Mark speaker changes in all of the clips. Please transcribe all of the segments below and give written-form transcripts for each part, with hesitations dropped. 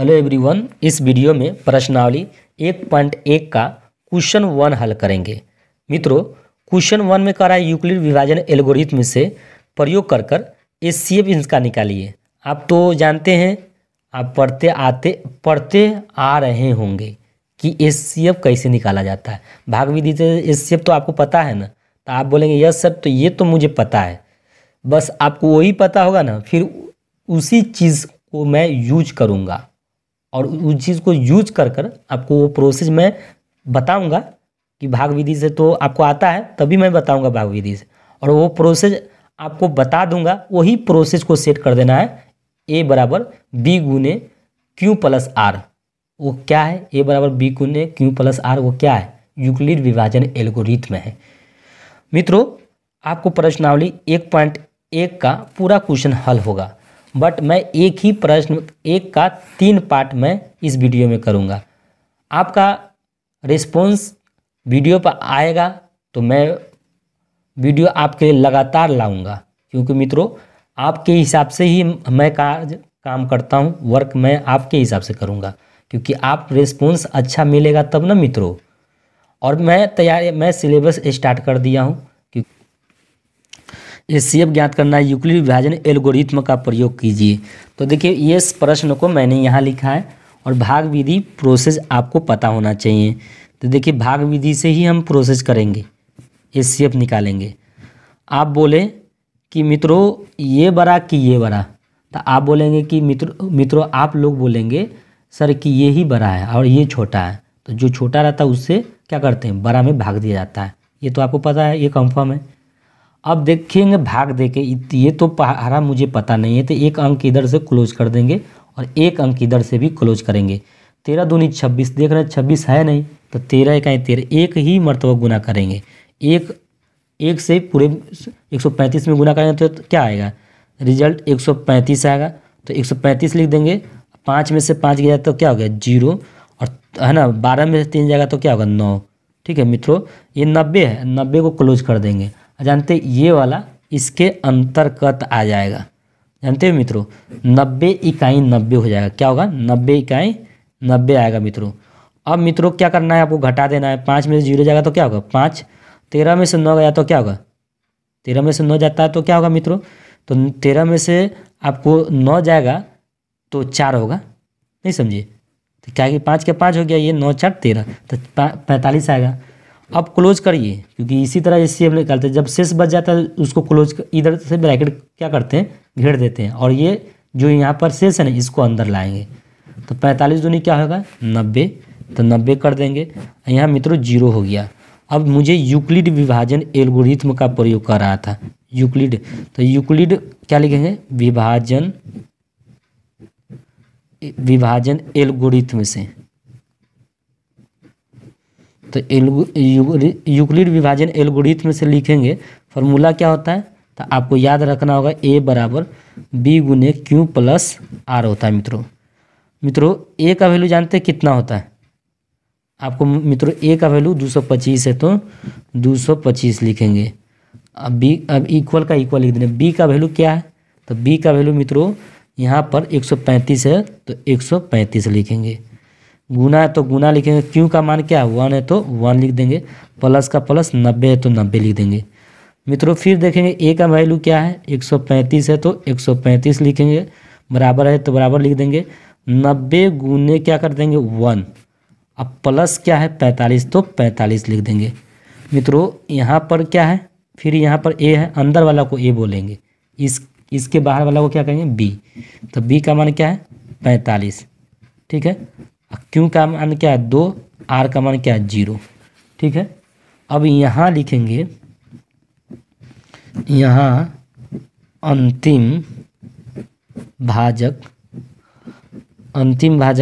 Speaker 1: Hello everyone, इस video में प्रश्नावली 1.1 का क्वेश्चन 1 हल करेंगे। मित्रों, क्वेश्चन 1 में कह रहा है यूक्लिड विभाजन एल्गोरिथ्म से प्रयोग कर एचसीएफ इसका निकालिए। आप तो जानते हैं, आप पढ़ते आ रहे होंगे कि एचसीएफ कैसे निकाला जाता है। भाग विधि से एचसीएफ तो आपको पता है ना, तो आप बोलेंगे यस सर, तो ये तो मुझे पता है। बस आपको वही पता होगा ना, फिर उसी चीज़ को मैं यूज करूँगा और उस चीज़ को यूज कर आपको वो प्रोसेस मैं बताऊंगा कि भाग विधि से तो आपको आता है, तभी मैं बताऊंगा भाग विधि से, और वो प्रोसेस आपको बता दूंगा। वही प्रोसेस को सेट कर देना है। ए बराबर बी गुने क्यू प्लस आर, वो क्या है? ए बराबर बी गुने क्यू प्लस आर, वो क्या है? यूक्लिड विभाजन एल्गोरिथ्म है। मित्रों, आपको प्रश्नावली 1.1 का पूरा क्वेश्चन हल होगा, बट मैं एक ही प्रश्न, एक का 3 पार्ट मैं इस वीडियो में करूँगा। आपका रिस्पॉन्स वीडियो पर आएगा तो मैं वीडियो आपके लिए लगातार लाऊंगा, क्योंकि मित्रों आपके हिसाब से ही मैं काम करता हूँ। वर्क मैं आपके हिसाब से करूँगा, क्योंकि आप रिस्पॉन्स अच्छा मिलेगा तब ना मित्रों। और मैं सिलेबस स्टार्ट कर दिया हूँ। एचसीएफ ज्ञात करना है, यूक्लिड विभाजन एल्गोरिथ्म का प्रयोग कीजिए। तो देखिए, ये इस प्रश्न को मैंने यहाँ लिखा है और भाग विधि प्रोसेस आपको पता होना चाहिए। तो देखिए, भाग विधि से ही हम प्रोसेस करेंगे, एचसीएफ निकालेंगे। आप बोले कि मित्रों ये बड़ा कि ये बड़ा, तो आप बोलेंगे कि मित्रों आप लोग बोलेंगे सर कि ये ही बड़ा है और ये छोटा है। तो जो छोटा रहता है उससे क्या करते हैं, बड़ा में भाग दिया जाता है। ये तो आपको पता है, ये कंफर्म है। अब देखेंगे भाग देके, ये तो पहाड़ा मुझे पता नहीं है, तो एक अंक इधर से क्लोज कर देंगे और एक अंक इधर से भी क्लोज करेंगे। 13 दूनी 26, देख रहे हैं 26 है नहीं, तो 13 इकाई 13, एक ही मरतबा गुना करेंगे। एक से पूरे 135 में गुना करेंगे तो क्या आएगा? रिजल्ट 135 आएगा। तो 135 लिख देंगे। 5 में से 5 गया तो क्या हो गया? 0, और है ना 12 में से 3 जाएगा तो क्या होगा? 9। ठीक है मित्रों, ये 90 है, 90 को क्लोज कर देंगे। जानते ये वाला इसके अंतर्गत आ जाएगा। जानते हो मित्रों, 90 इकाई 90 हो जाएगा। क्या होगा? 90 इकाई 90 आएगा मित्रों। अब मित्रों क्या करना है, आपको घटा देना है। 5 में से 0 जाएगा तो क्या होगा? 5। 13 में से 9 गया तो क्या होगा? 13 में से 9 जाता है तो क्या होगा मित्रों? तो 13 में से आपको 9 जाएगा तो 4 होगा। नहीं समझिए? तो क्या कि 5 के 5 हो गया, ये 9 4 13, तो 45 आएगा। अब क्लोज करिए, क्योंकि इसी तरह एचसीएफ निकालते हैं। जब शेष बच जाता है उसको क्लोज इधर से ब्रैकेट क्या करते हैं, घेर देते हैं, और ये जो यहाँ पर शेष है ना इसको अंदर लाएंगे। तो 45 दूनी क्या होगा? 90, तो 90 कर देंगे। यहाँ मित्रों 0 हो गया। अब मुझे यूक्लिड विभाजन एल्गोरिथ्म का प्रयोग कर रहा था, यूक्लिड। तो यूक्लिड क्या लिखेंगे? विभाजन एल्गोरिथ्म से। तो यूक्लिड विभाजन एल्गोरिथ्म से लिखेंगे। फार्मूला क्या होता है? तो आपको याद रखना होगा, ए बराबर बी गुने क्यू प्लस आर होता है मित्रों ए का वैल्यू जानते हैं कितना होता है? आपको मित्रों ए का वैल्यू 225 है, तो 225 लिखेंगे। अब इक्वल का इक्वल लिख देंगे। बी का वैल्यू क्या है? तो बी का वैल्यू मित्रों यहाँ पर 135 है, तो 135 लिखेंगे। गुना है तो गुना लिखेंगे। क्यू का मान क्या है? 1 है तो 1 लिख देंगे। प्लस का प्लस 90 है तो 90 लिख देंगे मित्रों। फिर देखेंगे ए का वैल्यू क्या है? 135 है तो 135 लिखेंगे। बराबर है तो बराबर लिख देंगे। 90 गुने क्या कर देंगे? 1। अब प्लस क्या है? 45, तो 45 लिख देंगे मित्रों। यहाँ पर क्या है? फिर यहाँ पर ए है, अंदर वाला को ए बोलेंगे, इसके बाहर वाला को क्या कहेंगे? बी। तो बी का मान क्या है? 45। ठीक है। क्यू का मान क्या है? 2। आर का मान क्या है? 0। ठीक है। अब यहाँ लिखेंगे, यहाँ अंतिम भाजक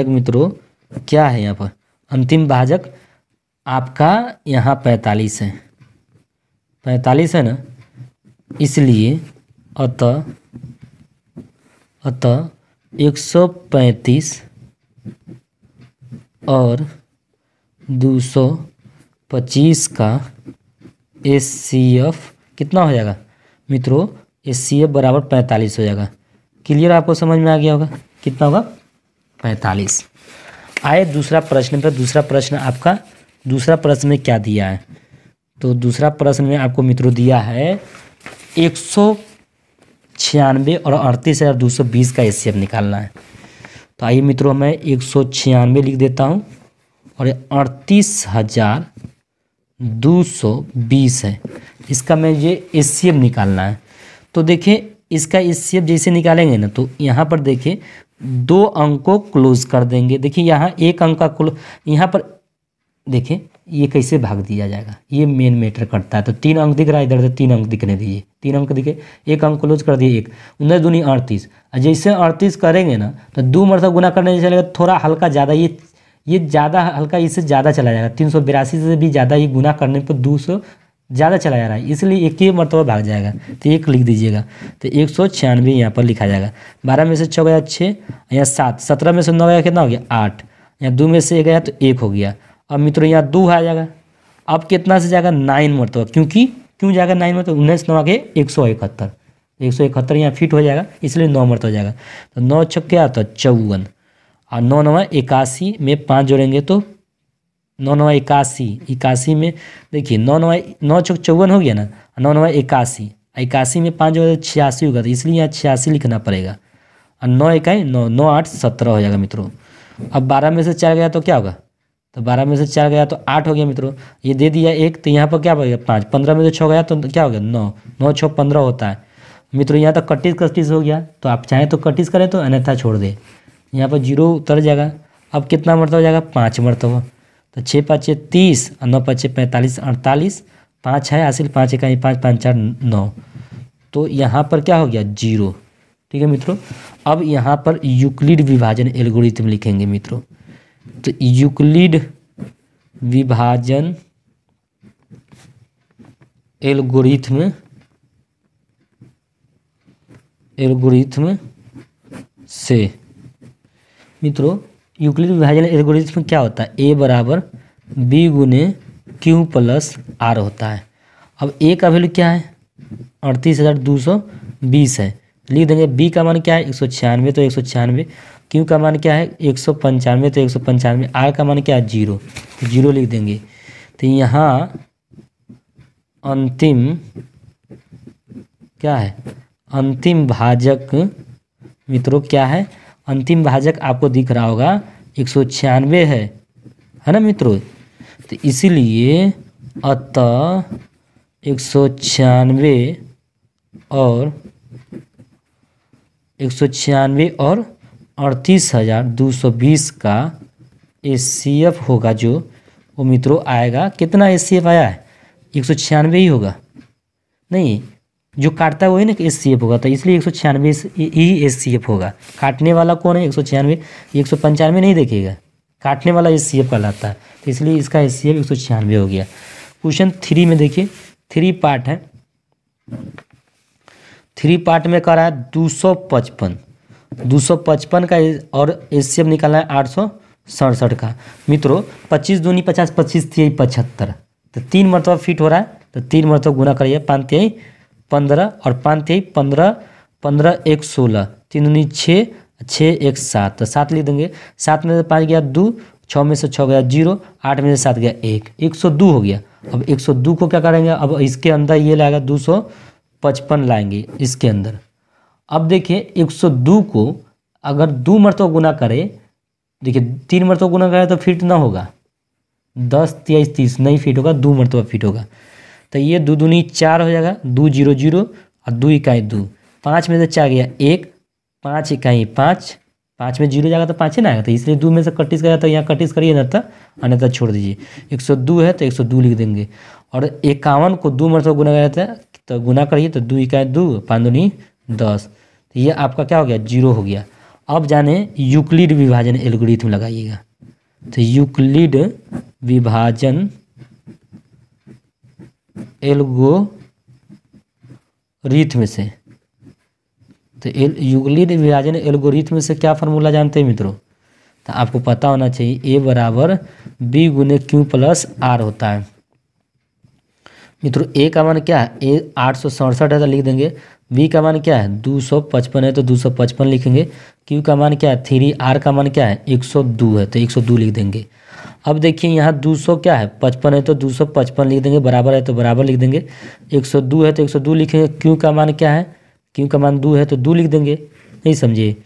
Speaker 1: मित्रों क्या है? यहाँ पर अंतिम भाजक आपका यहाँ 45 है, 45 है ना, इसलिए अतः 135 और 225 का एचसीएफ कितना हो जाएगा मित्रों? एचसीएफ बराबर 45 हो जाएगा। क्लियर? आपको समझ में आ गया होगा कितना होगा? 45। आए दूसरा प्रश्न पर। दूसरा प्रश्न आपका, दूसरा प्रश्न में क्या दिया है? तो दूसरा प्रश्न में आपको मित्रों दिया है 196 और 38,220 का एचसीएफ निकालना है। तो आइए मित्रों मैं 196 लिख देता हूँ और 38,220 है, इसका मैं ये एचसीएफ निकालना है। तो देखिए इसका एचसीएफ जैसे निकालेंगे ना, तो यहाँ पर देखिए 2 अंक को क्लोज कर देंगे। देखिए यहाँ 1 अंक का यहाँ पर देखिए ये कैसे भाग दिया जाएगा, ये मेन मैटर करता है। तो 3 अंक दिख रहा है, इधर से 3 अंक दिखने दीजिए, 3 अंक दिखे, 1 अंक क्लोज कर दिए, 1 19 दूनी 38। जैसे 38 करेंगे ना तो 2 मरतबा गुना करने से चलेगा, थोड़ा हल्का ज़्यादा, ये ज़्यादा हल्का, इससे ज़्यादा चला जाएगा। 382 से भी ज़्यादा, ये गुना करने पर 200 ज़्यादा चला जा रहा है, इसलिए 1 ही मरतबा भाग जाएगा। तो 1 लिख दीजिएगा। तो 196 यहाँ पर लिखा जाएगा। 12 में से 6 गया 6, यहाँ 7, 17 में से 9 गया कितना हो गया 8, यहाँ 2 में से 1 गया तो 1 हो गया। अब मित्रों यहाँ 2 आ जाएगा। अब कितना से जाएगा 9 मरतबा, क्यों जाएगा 9 मरतबा, 19 9 के 171, 171 यहाँ फिट हो जाएगा, इसलिए 9 मरतबा जाएगा। तो 9 छक क्या आता है 54, और 9 9 81 में 5 जोड़ेंगे तो 9 9 81, 81 में देखिए 9 9 9 छक 54 हो गया ना, 9 9 81, 81 में 5 जोड़े 86 होगा, तो इसलिए यहाँ 86 लिखना पड़ेगा। और 9 1 9, 9 8 17 हो जाएगा मित्रों। अब 12 में से 4 गया तो क्या होगा, तो 12 में से 4 गया तो 8 हो गया मित्रों। ये दे दिया 1, तो यहाँ पर क्या हो गया 5, 15 में से 6 गया तो क्या हो गया 9, 9 6 15 होता है मित्रों। यहाँ तक कट्टिस हो गया, तो आप चाहें तो कट्टिस करें तो अन्यथा छोड़ दें। यहाँ पर 0 उतर जाएगा। अब कितना मरतबा हो जाएगा 5 मरतबा। तो 6 5 30 और 9 5 45 48, 5 है हासिल, 5 1 5 5 4 9। तो यहाँ पर क्या हो गया 0। ठीक है मित्रों। अब यहाँ पर यूक्लिड विभाजन एल्गोरिथम लिखेंगे मित्रों। तो यूक्लिड विभाजन एल्गोरिथम से मित्रों, यूक्लिड विभाजन एल्गोरिथम क्या होता है, a बराबर b गुने q प्लस r होता है। अब a का वैल्यू क्या है 38,220 है, लिख देंगे। b का मान क्या है 196, तो 196, q का मान क्या है 195, तो 195, r का मान क्या है 0, तो 0 लिख देंगे। तो यहाँ अंतिम क्या है, अंतिम भाजक मित्रों क्या है, अंतिम भाजक आपको दिख रहा होगा 196 है ना मित्रों। तो इसीलिए अतः 196 और 38,220 का एचसीएफ होगा, जो वो मित्रों आएगा। कितना एचसीएफ आया है 196 ही होगा, नहीं जो काटता है वही ना एचसीएफ होगा, तो इसलिए 196 ही एचसीएफ होगा। काटने वाला कौन है 196, 195 नहीं देखेगा, काटने वाला एचसीएफ कहलाता है, तो इसलिए इसका एचसीएफ 196 हो गया। क्वेश्चन 3 में देखिए, 3 पार्ट है, 3 पार्ट में कह रहा है 255 का और एचसीएफ निकालना है 867 का। मित्रों 25 दूनी 50, 25 3 75, तो 3 मरतबा फिट हो रहा है, तो 3 मरतबा गुना करिए, 5 3 15 और 5 3 15, 15 1 16, 3 दूनी 6, 6 1 7, तो 7 लिख देंगे। 7 में से 5 गया 2, 6 में से 6 गया 0, 8 में से 7 गया 1, 102 हो गया। अब 102 को क्या करेंगे, अब इसके अंदर ये लाएगा 255 लाएंगे इसके अंदर। अब देखिए 102 को अगर 2 मरतबा गुना करें, देखिए 3 मरतबा गुना करें तो फिट ना होगा, 10 23 30 नहीं फिट होगा, 2 मरतबा फिट होगा। तो ये 2 दूनी 4 हो जाएगा, 2 0 0 और 2 इकाई 2, 5 में से 4 गया 1, 5 इकाई 5, 5 में 0 जाएगा तो 5 ही ना आएगा, तो इसलिए 2 में से कट्टिस गया, तो यहाँ कट्टिस करिए ना, तो अन्यथा छोड़ दीजिए। 102 है तो 102 लिख देंगे। और 51 को 2 मरतबा गुना गया था, तो गुना करिए, तो 2 इकाई 2, 5 दूनी 10, तो ये आपका क्या हो गया 0 हो गया। अब जाने यूक्लिड विभाजन एल्गोरिथम लगाइएगा। तो यूक्लिड विभाजन एल्गोरिथम से, तो यूक्लिड विभाजन एल्गोरिथम से क्या फार्मूला जानते हैं मित्रों, तो आपको पता होना चाहिए a बराबर b गुने q प्लस r होता है। मित्रों a का मान क्या है, a 867 है, तो लिख देंगे V का मान क्या है 255 है तो 255 लिखेंगे। Q का मान क्या है 3, R का मान क्या है 102 है तो 102 लिख देंगे। अब देखिए यहाँ 200 क्या है 55 है तो 255 लिख देंगे, बराबर है तो बराबर लिख देंगे, 102 है तो 102 लिखेंगे। Q का मान क्या है, Q का मान 2 है तो 2 लिख देंगे। नहीं समझिए,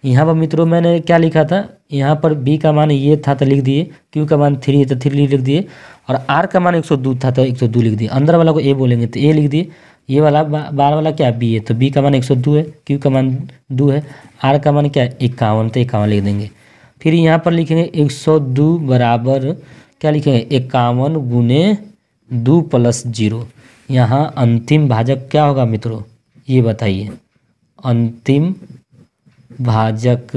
Speaker 1: यहाँ पर मित्रों मैंने क्या लिखा था, यहाँ पर B का मान ये था तो लिख दिए, Q का मान 3 है तो 3 लिख दिए, और R का मान 102 था तो 102 लिख दिए। अंदर वाला को A बोलेंगे तो A लिख दिए, ये वाला बाहर वाला क्या है B है तो B का मान 102 है, Q का मान 2 है, R का मान क्या है 51 तो 51 लिख देंगे। फिर यहाँ पर लिखेंगे 102 बराबर क्या लिखेंगे 51 गुने 2 + 0। यहाँ अंतिम भाजक क्या होगा मित्रों, ये बताइए। अंतिम भाजक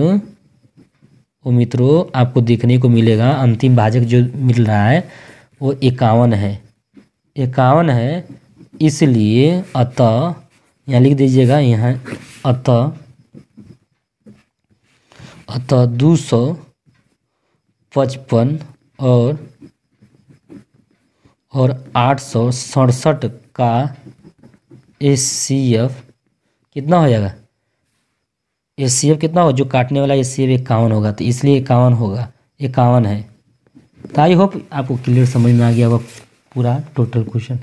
Speaker 1: वो मित्रों आपको देखने को मिलेगा, अंतिम भाजक जो मिल रहा है वो 51 है, 51 है। इसलिए अतः यहाँ लिख दीजिएगा, यहाँ अतः 255 और 867 का HCF कितना हो जाएगा, HCF कितना होगा, जो काटने वाला HCF 51 होगा, तो इसलिए 51 होगा, 51 है। तो आई होप आपको क्लियर समझ में आ गया होगा पूरा टोटल क्वेश्चन।